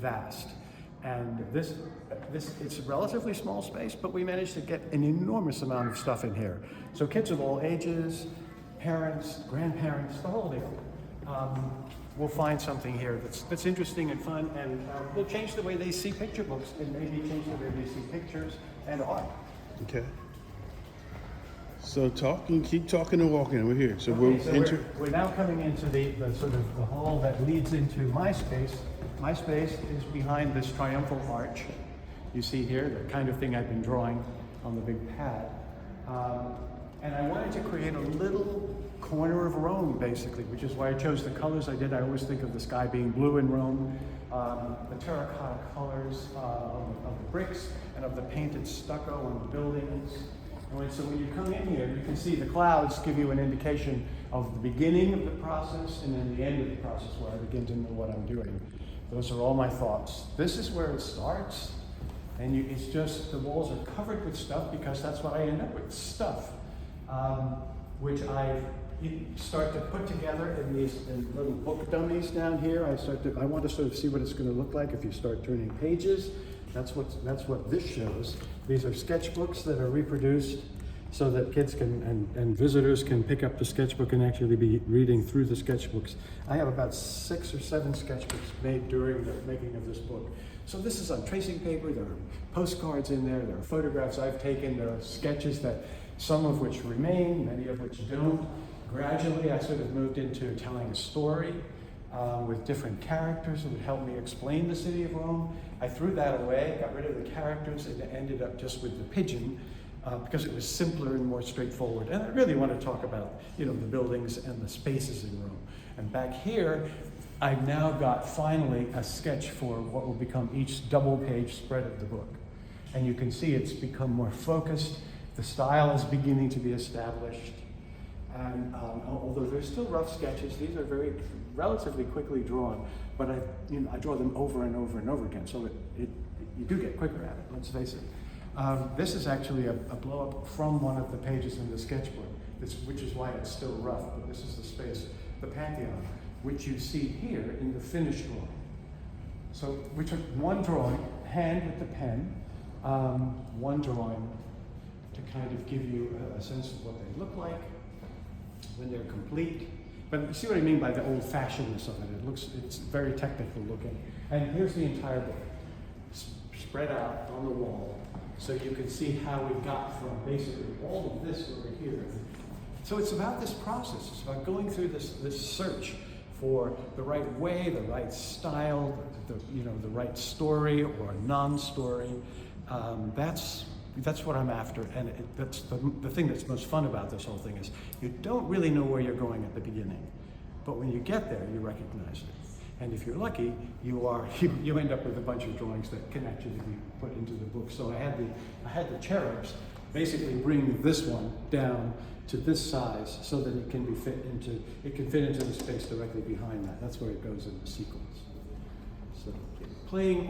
vast. And it's a relatively small space, but we managed to get an enormous amount of stuff in here. So kids of all ages, parents, grandparents, the whole deal. We'll find something here that's interesting and fun, and will change the way they see picture books, and maybe change the way they see pictures and art. Okay. So keep talking and walking. We're here. So we're now coming into the sort of the hall that leads into my space. My space is behind this triumphal arch. You see here, the kind of thing I've been drawing on the big pad. And I wanted to create a little corner of Rome, basically, which is why I chose the colors I did. I always think of the sky being blue in Rome, the terracotta colors of the bricks and of the painted stucco on the buildings. So when you come in here, you can see the clouds give you an indication of the beginning of the process and then the end of the process where I begin to know what I'm doing. Those are all my thoughts. This is where it starts, and it's just the walls are covered with stuff because that's what I end up with, stuff, which I start to put together in these little book dummies down here. I want to sort of see what it's going to look like if you start turning pages. That's what this shows. These are sketchbooks that are reproduced so that kids can and visitors can pick up the sketchbook and actually be reading through the sketchbooks. I have about 6 or 7 sketchbooks made during the making of this book. So this is on tracing paper, there are postcards in there are photographs I've taken, there are sketches that some of which remain, many of which don't. Gradually I sort of moved into telling a story with different characters that would help me explain the city of Rome. I threw that away, got rid of the characters, and ended up just with the pigeon because it was simpler and more straightforward. And I really want to talk about, the buildings and the spaces in Rome. And back here, I've now got finally a sketch for what will become each double-page spread of the book. And you can see it's become more focused. The style is beginning to be established. And although they're still rough sketches, these are relatively quickly drawn, but I draw them over and over and over again, so you do get quicker at it, let's face it. This is actually a blow-up from one of the pages in the sketchbook, which is why it's still rough, but this is the space, the Pantheon, which you see here in the finished drawing. So we took one drawing, hand with the pen, one drawing to kind of give you a sense of what they look like when they're complete. But you see what I mean by the old-fashionedness of it. It's very technical looking. And here's the entire book, spread out on the wall, so you can see how we got from basically all of this over here. So it's about this process. It's about going through this search for the right way, the right style, the right story or non-story. That's what I'm after, and that's the thing that's most fun about this whole thing is you don't really know where you're going at the beginning, but when you get there, you recognize it. And if you're lucky, you end up with a bunch of drawings that can actually be put into the book. So I had the cherubs basically bring this one down to this size so that it can fit into the space directly behind that. That's where it goes in the sequence. So playing